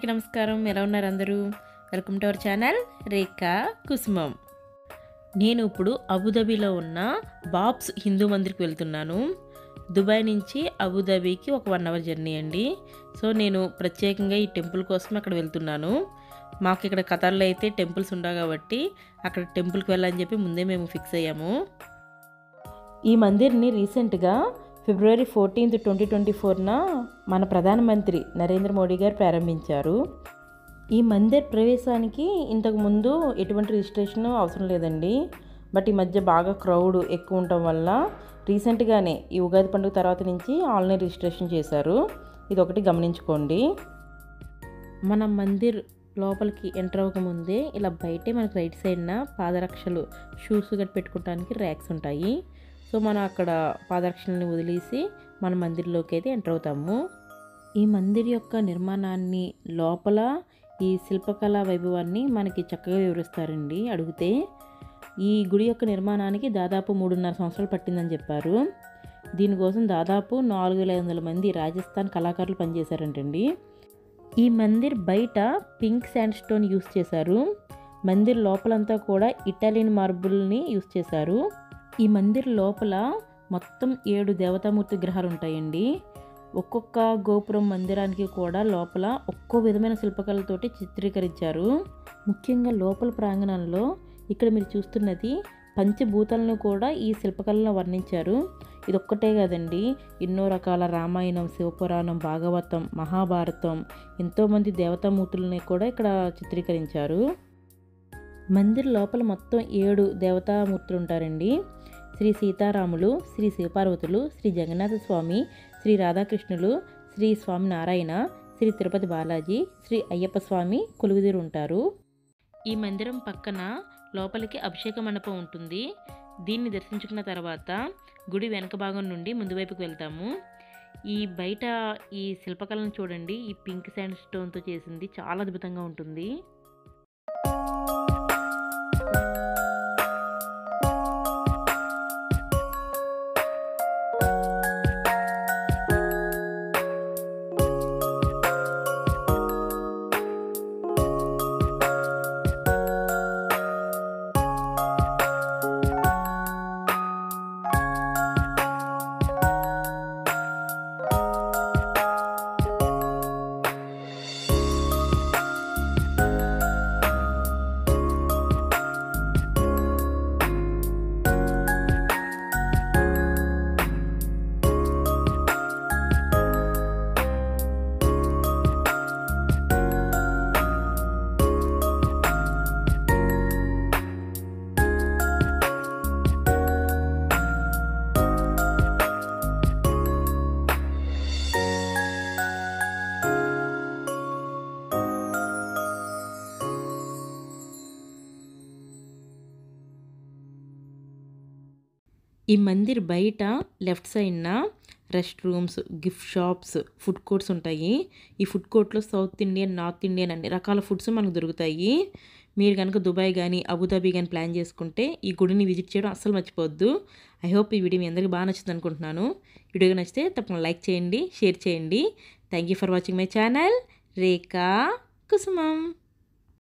అందరికీ నమస్కారం. ఎలా ఉన్నారు అందరూ? Welcome to our channel Rekha కుసుమం. నేను ఇప్పుడు అబుదాబిలో ఉన్న బాబ్స్ హిందూ మందిర్కి వెళ్తున్నాను. దుబాయ్ నుంచి అబుదాబికి ఒక 1 అవర్ జర్నీ అండి. సో నేను ప్రత్యేకంగా ఈ టెంపుల్ కోసం అక్కడ వెళ్తున్నాను. మాకు ఇక్కడ ఖతార్లో అయితే టెంపుల్స్ ఉండవు కాబట్టి అక్కడ టెంపుల్కి వెళ్ళాలని చెప్పి ముందే మేము ఫిక్స్ అయ్యాము. ఈ మందిర్ని రీసెంట్గా ఫిబ్రవరి 14, 2024న మన ప్రధానమంత్రి నరేంద్ర మోడీ గారు ప్రారంభించారు. ఈ మందిర్ ప్రవేశానికి ఇంతకుముందు ఎటువంటి రిజిస్ట్రేషన్ అవసరం లేదండి. బట్ ఈ మధ్య బాగా క్రౌడ్ ఎక్కువ ఉండటం వల్ల రీసెంట్గానే ఈ ఉగాది పండుగ తర్వాత నుంచి ఆన్లైన్ రిజిస్ట్రేషన్ చేశారు. ఇది ఒకటి గమనించుకోండి. మన మందిర్ లోపలికి ఎంటర్ అవ్వకముందే ఇలా బయటే మనకు రైట్ సైడ్న పాదరక్షలు షూస్ గట్టి పెట్టుకోవడానికి ర్యాక్స్ ఉంటాయి. సో మనం అక్కడ పాదరక్షలని వదిలేసి మన మందిర్లోకి అయితే ఎంటర్ అవుతాము. ఈ మందిర్ యొక్క నిర్మాణాన్ని లోపల ఈ శిల్పకళా వైభవాన్ని మనకి చక్కగా వివరిస్తారండి అడిగితే. ఈ గుడి యొక్క నిర్మాణానికి దాదాపు 3.5 సంవత్సరాలు పట్టిందని చెప్పారు. దీనికోసం దాదాపు 4500 మంది రాజస్థాన్ కళాకారులు పనిచేశారంటండి. ఈ మందిర్ బయట పింక్ శాండ్ స్టోన్ యూస్ చేశారు. మందిర్ లోపలంతా కూడా ఇటాలియన్ మార్బుల్ని యూస్ చేశారు. ఈ మందిర్ లోపల మొత్తం 7 దేవతామూర్తి విగ్రహాలు ఉంటాయండి. ఒక్కొక్క గోపురం మందిరానికి కూడా లోపల ఒక్కో విధమైన శిల్పకళతోటి చిత్రీకరించారు. ముఖ్యంగా లోపల ప్రాంగణంలో ఇక్కడ మీరు చూస్తున్నది పంచభూతాలను కూడా ఈ శిల్పకళలో వర్ణించారు. ఇదొక్కటే కాదండి, ఎన్నో రకాల రామాయణం, శివపురాణం, భాగవతం, మహాభారతం, ఎంతోమంది దేవతామూర్తులని కూడా ఇక్కడ చిత్రీకరించారు. మందిర్ లోపల మొత్తం 7 దేవతామూర్తులు ఉంటారండి. శ్రీ సీతారాములు, శ్రీ శివపార్వతులు, శ్రీ జగన్నాథ స్వామి, శ్రీ రాధాకృష్ణులు, శ్రీ స్వామి నారాయణ, శ్రీ తిరుపతి బాలాజీ, శ్రీ అయ్యప్ప స్వామి కొలువుదీరు ఉంటారు. ఈ మందిరం పక్కన లోపలికి అభిషేక మండపం ఉంటుంది. దీన్ని దర్శించుకున్న తర్వాత గుడి వెనక భాగం నుండి ముందు వైపుకి వెళ్తాము. ఈ బయట ఈ శిల్పకళను చూడండి. ఈ పింక్ శాండ్ స్టోన్తో చేసింది చాలా అద్భుతంగా ఉంటుంది. ఈ మందిర్ బయట లెఫ్ట్ సైడ్న rest rooms, gift shops, food courts ఉంటాయి. ఈ ఫుడ్ కోర్ట్లో సౌత్ ఇండియన్, నార్త్ ఇండియన్ అన్ని రకాల ఫుడ్స్ మనకు దొరుకుతాయి. మీరు కనుక దుబాయ్ కానీ అబుదాబి కానీ ప్లాన్ చేసుకుంటే ఈ గుడిని విజిట్ చేయడం అస్సలు మర్చిపోవద్దు. ఐ హోప్ ఈ వీడియో మీ అందరికీ బాగా నచ్చుతుంది అనుకుంటున్నాను. వీడియో నచ్చితే తప్పకుండా లైక్ చేయండి, షేర్ చేయండి. Thank you for watching my channel Rekha కుసుమం.